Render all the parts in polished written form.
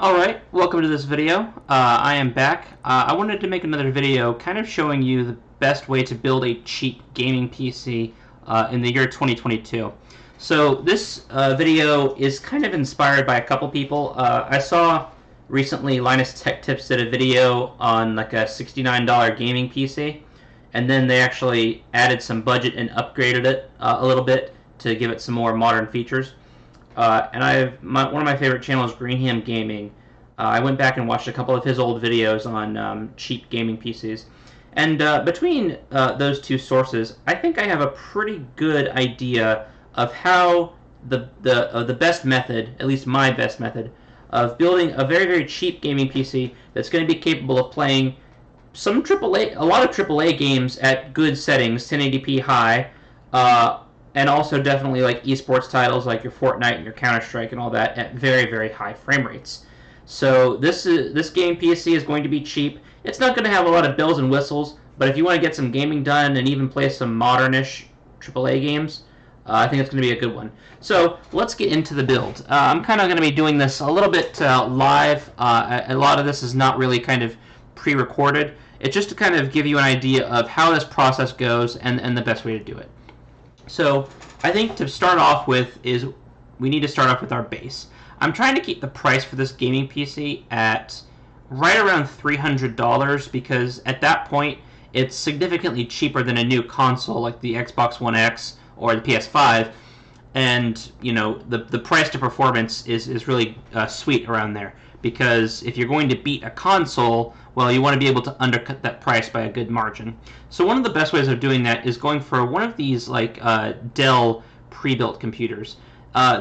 Alright, welcome to this video. I am back. I wanted to make another video kind of showing you the best way to build a cheap gaming PC in the year 2022. So this video is kind of inspired by a couple people. I saw recently Linus Tech Tips did a video on like a $69 gaming PC, and then they actually added some budget and upgraded it a little bit to give it some more modern features. And one of my favorite channels, Greenham Gaming. I went back and watched a couple of his old videos on cheap gaming PCs. And between those two sources, I think I have a pretty good idea of how the best method, at least my best method, of building a very, very cheap gaming PC that's going to be capable of playing some a lot of AAA games at good settings, 1080p high, and also definitely like esports titles like your Fortnite and your Counter-Strike and all that at very, very high frame rates. So this game PC is going to be cheap. It's not going to have a lot of bells and whistles, but if you want to get some gaming done and even play some modernish AAA games, I think it's going to be a good one. So let's get into the build. I'm kind of going to be doing this a little bit live. A lot of this is not really kind of pre-recorded. It's just to kind of give you an idea of how this process goes and the best way to do it. So I think to start off with is we need to start off with our base. I'm trying to keep the price for this gaming PC at right around $300 because at that point it's significantly cheaper than a new console like the Xbox One X or the PS5, and you know the price to performance is really sweet around there, because if you're going to beat a console, well, you want to be able to undercut that price by a good margin. So one of the best ways of doing that is going for one of these like Dell pre-built computers.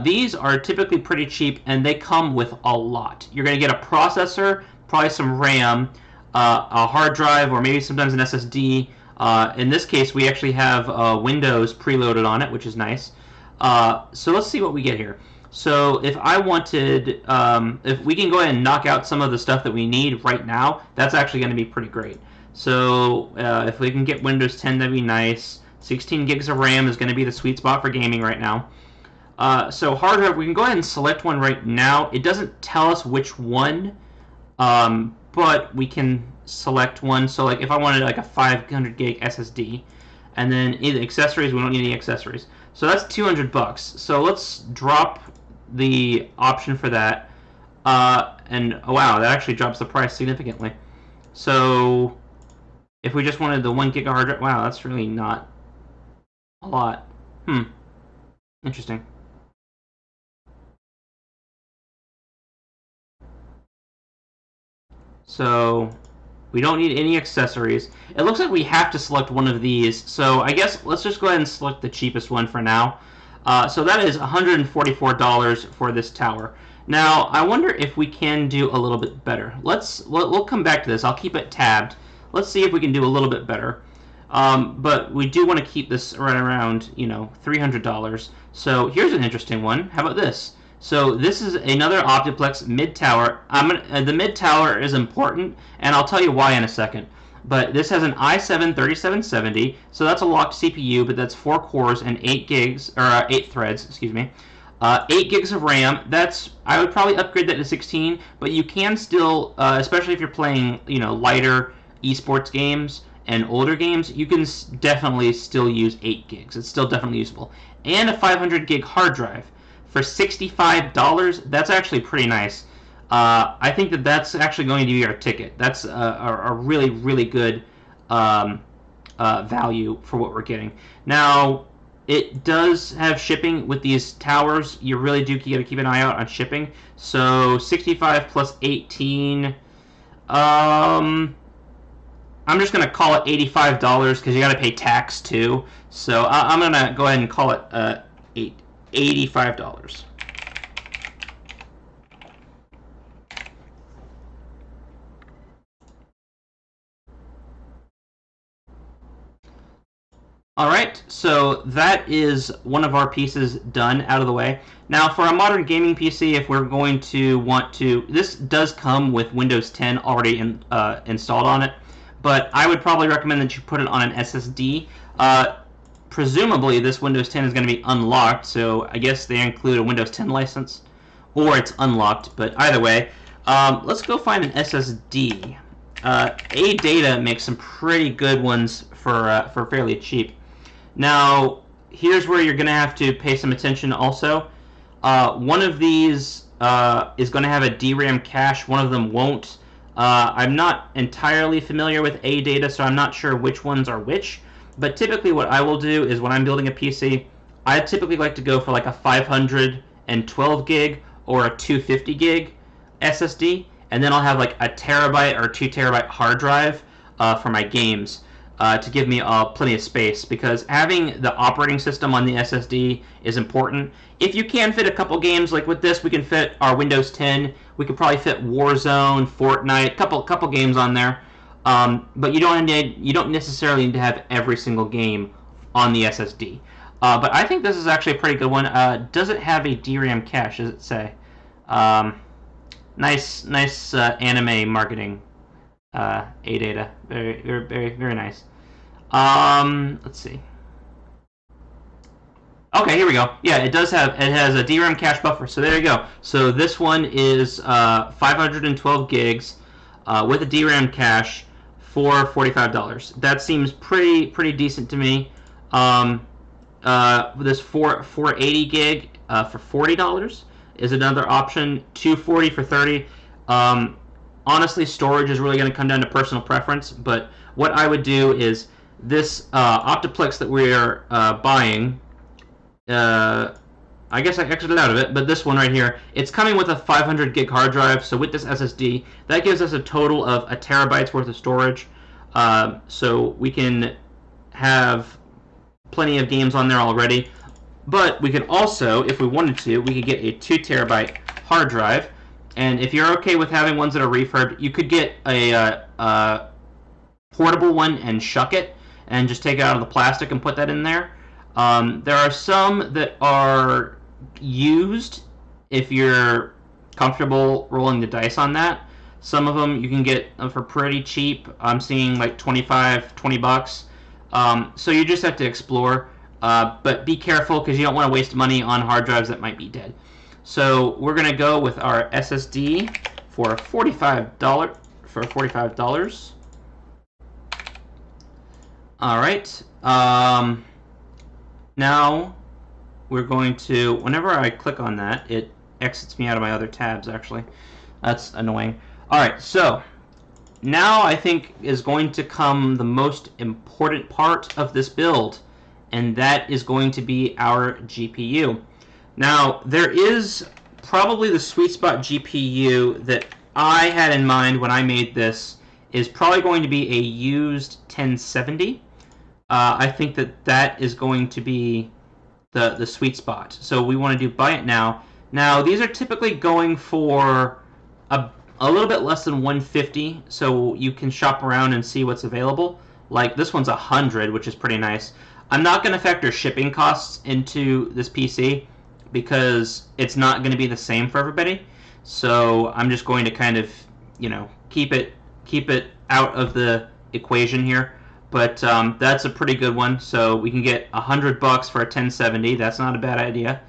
These are typically pretty cheap, and they come with a lot. You're going to get a processor, probably some RAM, a hard drive, or maybe sometimes an SSD. In this case, we actually have Windows preloaded on it, which is nice. So let's see what we get here. So if I wanted, if we can go ahead and knock out some of the stuff that we need right now, that's actually going to be pretty great. So if we can get Windows 10, that'd be nice. 16 gigs of RAM is going to be the sweet spot for gaming right now. So hard drive, we can go ahead and select one right now. It doesn't tell us which one, but we can select one. So like if I wanted like a 500 gig SSD, and then either accessories, we don't need any accessories. So that's $200. So let's drop the option for that. And oh, wow, that actually drops the price significantly. So if we just wanted the 1 gig hard drive, wow, that's really not a lot. Interesting. So we don't need any accessories. It looks like we have to select one of these, so I guess let's just go ahead and select the cheapest one for now. So that is $144 for this tower. Now, I wonder if we can do a little bit better. We'll come back to this. I'll keep it tabbed. Let's see if we can do a little bit better. But we do want to keep this right around, you know, $300. So here's an interesting one. How about this? So this is another Optiplex mid-tower. The mid-tower is important, and I'll tell you why in a second. But this has an i7-3770, so that's a locked CPU, but that's 4 cores and 8 threads, excuse me. 8 gigs of RAM. I would probably upgrade that to 16, but you can still, especially if you're playing, you know, lighter esports games and older games, you can definitely still use 8 gigs. It's still definitely usable. And a 500 gig hard drive. For $65, that's actually pretty nice. I think that's actually going to be our ticket. That's a really, really good value for what we're getting. Now, it does have shipping with these towers. You really do got to keep an eye out on shipping. So 65 plus 18. I'm just going to call it $85 because you got to pay tax too. So I'm going to go ahead and call it $85. Alright, so that is one of our pieces done out of the way. Now for a modern gaming PC, if we're going to want to, this does come with Windows 10 already installed on it, but I would probably recommend that you put it on an SSD. Presumably this Windows 10 is going to be unlocked, so I guess they include a Windows 10 license, or it's unlocked, but either way, Let's go find an SSD. ADATA makes some pretty good ones for fairly cheap. Now, here's where you're going to have to pay some attention also. One of these is going to have a DRAM cache, one of them won't. I'm not entirely familiar with ADATA, so I'm not sure which ones are which. But typically what I will do is when I'm building a PC, I typically like to go for like a 512 gig or a 250 gig SSD, and then I'll have like a terabyte or 2 terabyte hard drive for my games to give me plenty of space, because having the operating system on the SSD is important. If you can fit a couple games, like with this, we can fit our Windows 10. We could probably fit Warzone, Fortnite, couple games on there. But you don't necessarily need to have every single game on the SSD. But I think this is actually a pretty good one. Does it have a DRAM cache? Does it say? Nice anime marketing. ADATA, very nice. Let's see. Okay, here we go. Yeah, it has a DRAM cache buffer. So there you go. So this one is 512 gigs with a DRAM cache for $45. That seems pretty decent to me. This 480 gig for $40 is another option. 240 for $30. Honestly, storage is really going to come down to personal preference. But what I would do is this Optiplex that we're buying. I guess I exited out of it, but this one right here, it's coming with a 500 gig hard drive. So with this SSD, that gives us a total of a terabyte's worth of storage. So we can have plenty of games on there already. But we could also, if we wanted to, we could get a 2 terabyte hard drive. And if you're okay with having ones that are refurbed, you could get a portable one and shuck it and just take it out of the plastic and put that in there. There are some that are used if you're comfortable rolling the dice on that. Some of them you can get for pretty cheap. I'm seeing like 25, 20 bucks. So you just have to explore. But be careful, because you don't want to waste money on hard drives that might be dead. So we're going to go with our SSD for $45. All right. Now we're going to, whenever I click on that, it exits me out of my other tabs, actually. That's annoying. All right, so now I think is going to come the most important part of this build, and that is going to be our GPU. Now, there is probably the sweet spot GPU that I had in mind when I made this is probably going to be a used 1070. I think that is going to be the sweet spot. So we want to do buy it now. Now, these are typically going for a little bit less than 150, so you can shop around and see what's available. Like this one's 100, which is pretty nice. I'm not going to factor shipping costs into this PC because it's not going to be the same for everybody. So I'm just going to kind of, keep it out of the equation here. But that's a pretty good one. So we can get $100 for a 1070. That's not a bad idea.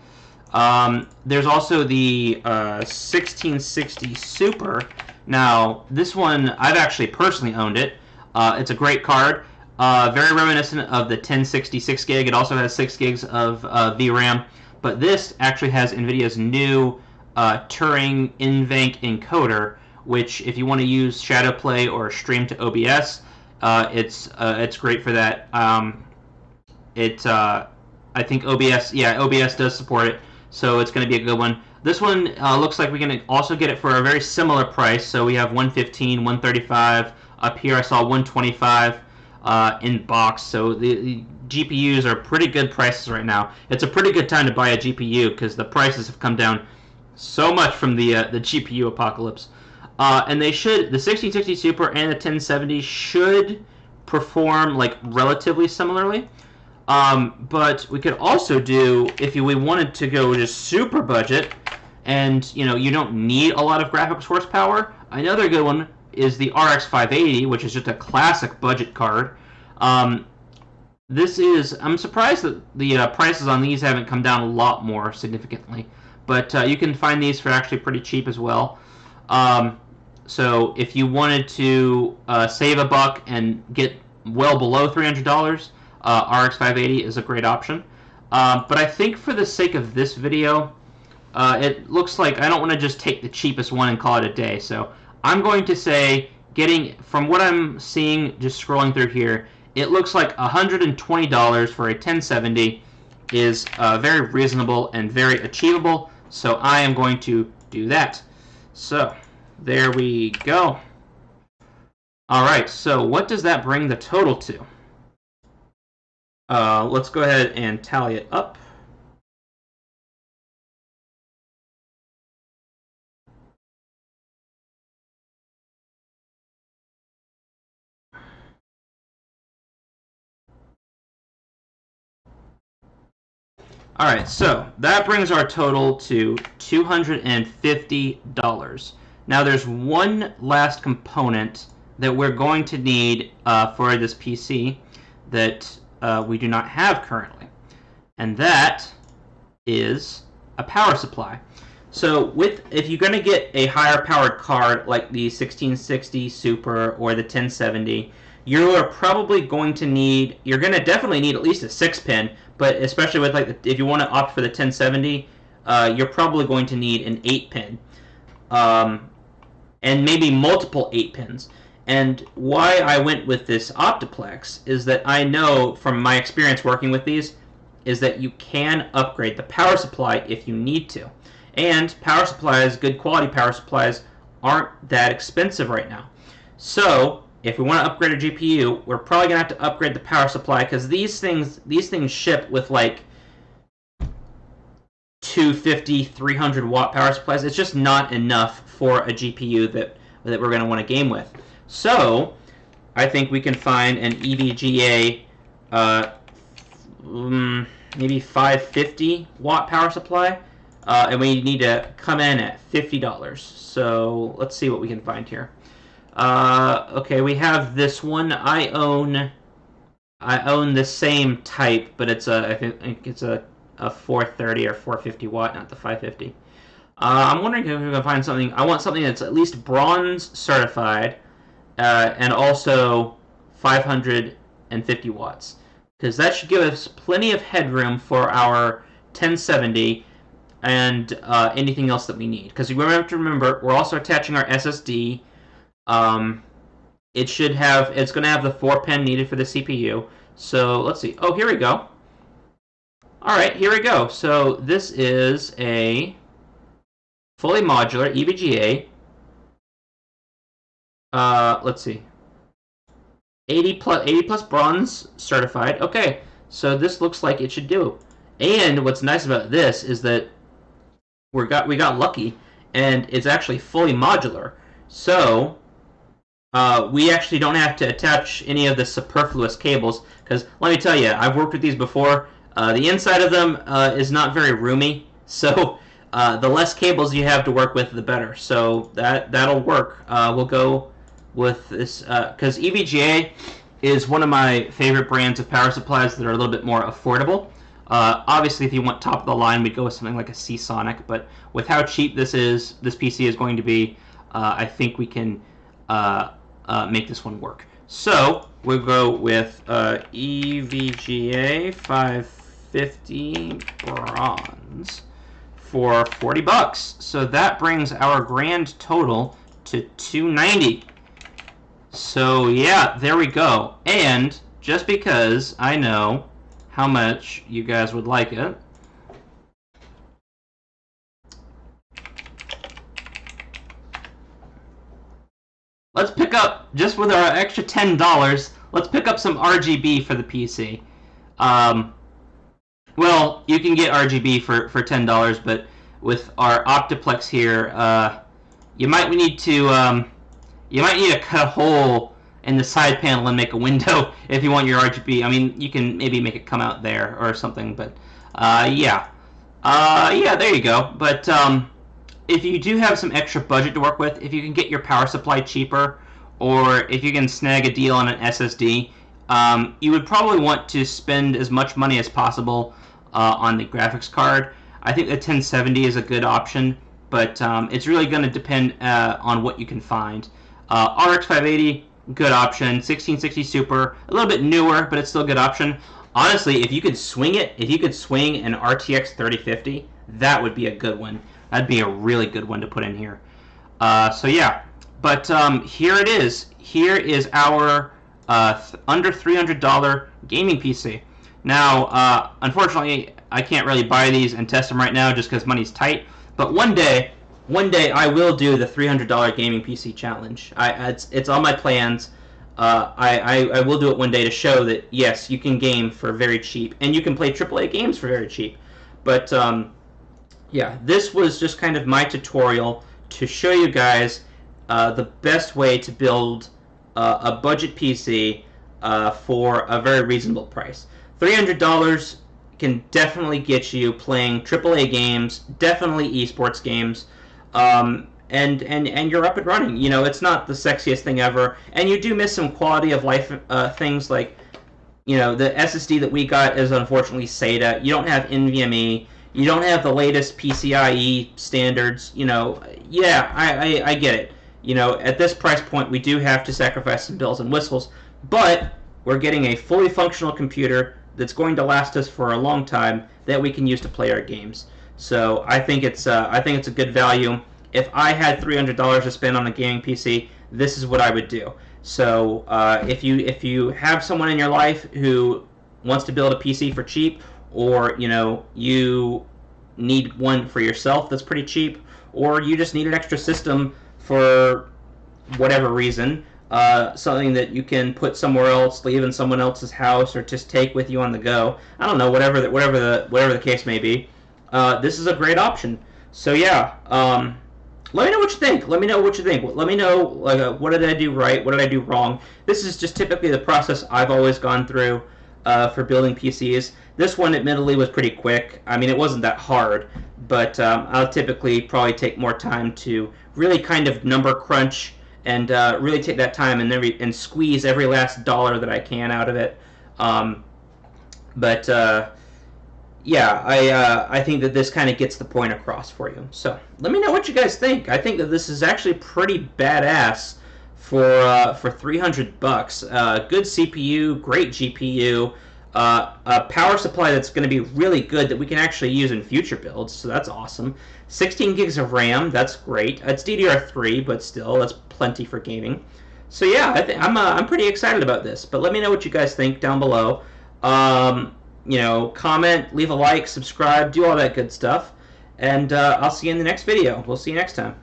There's also the 1660 Super. Now, this one, I've actually personally owned it. It's a great card. Very reminiscent of the 1066 gig. It also has 6 gigs of VRAM. But this actually has NVIDIA's new Turing NVENC encoder, which if you want to use Shadowplay or stream to OBS, it's great for that. I think OBS does support it, so it's going to be a good one. This one looks like we can also get it for a very similar price. So we have 115, 135. Up here I saw 125 in box. So the GPUs are pretty good prices right now. It's a pretty good time to buy a GPU because the prices have come down so much from the GPU apocalypse. And the 1660 Super and the 1070 should perform like relatively similarly. But we could also do, if we wanted to go just super budget, and you don't need a lot of graphics horsepower, another good one is the RX 580, which is just a classic budget card. I'm surprised that the prices on these haven't come down a lot more significantly, but you can find these for actually pretty cheap as well. So if you wanted to save a buck and get well below $300, RX 580 is a great option. But I think for the sake of this video, it looks like I don't want to just take the cheapest one and call it a day. So I'm going to say, from what I'm seeing, just scrolling through here, it looks like $120 for a 1070 is very reasonable and very achievable. So I am going to do that. So there we go. All right, so what does that bring the total to? Let's go ahead and tally it up. All right, so that brings our total to $250. Now there's one last component that we're going to need for this PC that we do not have currently, and that is a power supply. So if you're going to get a higher powered card like the 1660 Super or the 1070, you are probably going to need, you're going to definitely need at least a 6-pin, but especially with if you want to opt for the 1070, you're probably going to need an 8-pin, and maybe multiple 8-pins. And why I went with this Optiplex is that I know from my experience working with these is that you can upgrade the power supply if you need to. And power supplies, good quality power supplies, aren't that expensive right now. So if we want to upgrade a GPU, we're probably going to have to upgrade the power supply, because these things ship with like 250, 300 watt power supplies. It's just not enough for a GPU that we're going to want to game with. So I think we can find an EVGA maybe 550 watt power supply, and we need to come in at $50. So let's see what we can find here. Okay, we have this one. I own the same type, but it's I think it's a 430 or 450 watt, not the 550. I'm wondering if we can find something. I want something that's at least bronze certified, and also 550 watts, because that should give us plenty of headroom for our 1070 and anything else that we need. Because we have to remember, we're also attaching our SSD. It's going to have the 4-pin needed for the CPU. So let's see. Oh, here we go. All right, here we go. So this is a fully modular EVGA. Let's see. 80 plus bronze certified. Okay, so this looks like it should do. And what's nice about this is that we got lucky, and it's actually fully modular. So we actually don't have to attach any of the superfluous cables, because let me tell you, I've worked with these before. The inside of them is not very roomy, so the less cables you have to work with, the better. So that'll work. We'll go with this, because EVGA is one of my favorite brands of power supplies that are a little bit more affordable. Obviously, if you want top of the line, we'd go with something like a Seasonic, but with how cheap this PC is going to be, I think we can make this one work. So we'll go with EVGA 550 bronze for $40. So that brings our grand total to $290. So yeah, there we go. And just because I know how much you guys would like it, let's pick up, just with our extra $10, let's pick up some RGB for the PC. Well, you can get RGB for $10, but with our Optiplex here, you might need to cut a hole in the side panel and make a window if you want your RGB. I mean, you can maybe make it come out there or something, but yeah, there you go. But if you do have some extra budget to work with, if you can get your power supply cheaper, or if you can snag a deal on an SSD, you would probably want to spend as much money as possible on the graphics card. I think the 1070 is a good option. but it's really going to depend on what you can find. RX 580, good option. 1660 Super, a little bit newer, but it's still a good option. Honestly, if you could swing it, if you could swing an RTX 3050, that would be a good one. That'd be a really good one to put in here. So yeah, but here it is. Here is our under $300 gaming PC. Now, unfortunately, I can't really buy these and test them right now just because money's tight. But one day I will do the $300 gaming PC challenge. It's on my plans. I will do it one day to show that yes, you can game for very cheap and you can play AAA games for very cheap. But yeah, this was just kind of my tutorial to show you guys the best way to build a budget PC for a very reasonable price. $300 can definitely get you playing AAA games, definitely esports games, and you're up and running. You know, it's not the sexiest thing ever, and you do miss some quality of life things like, you know, the SSD that we got is unfortunately SATA. You don't have NVMe. You don't have the latest PCIe standards. You know, yeah, I get it. You know, at this price point, we do have to sacrifice some bells and whistles, but we're getting a fully functional computer that's going to last us for a long time that we can use to play our games. So I think it's a good value. If I had $300 to spend on a gaming PC, this is what I would do. So if you have someone in your life who wants to build a PC for cheap, or you know you need one for yourself that's pretty cheap, or you just need an extra system for whatever reason, something that you can put somewhere else, leave in someone else's house, or just take with you on the go. I don't know, whatever the case may be. This is a great option. So yeah, let me know what you think. Let me know what you think. Let me know like what did I do right, what did I do wrong. This is just typically the process I've always gone through for building PCs. This one, admittedly, was pretty quick. I mean, it wasn't that hard, but I'll typically probably take more time to really kind of number crunch and really take that time and squeeze every last dollar that I can out of it. Yeah, I think that this kind of gets the point across for you. So let me know what you guys think. I think that this is actually pretty badass for 300 bucks. Good CPU, great GPU, a power supply that's going to be really good that we can actually use in future builds. So that's awesome. 16 gigs of RAM, that's great. It's DDR3, but still, that's plenty for gaming. So yeah, I'm pretty excited about this. But let me know what you guys think down below. You know, comment, leave a like, subscribe, do all that good stuff. And I'll see you in the next video. We'll see you next time.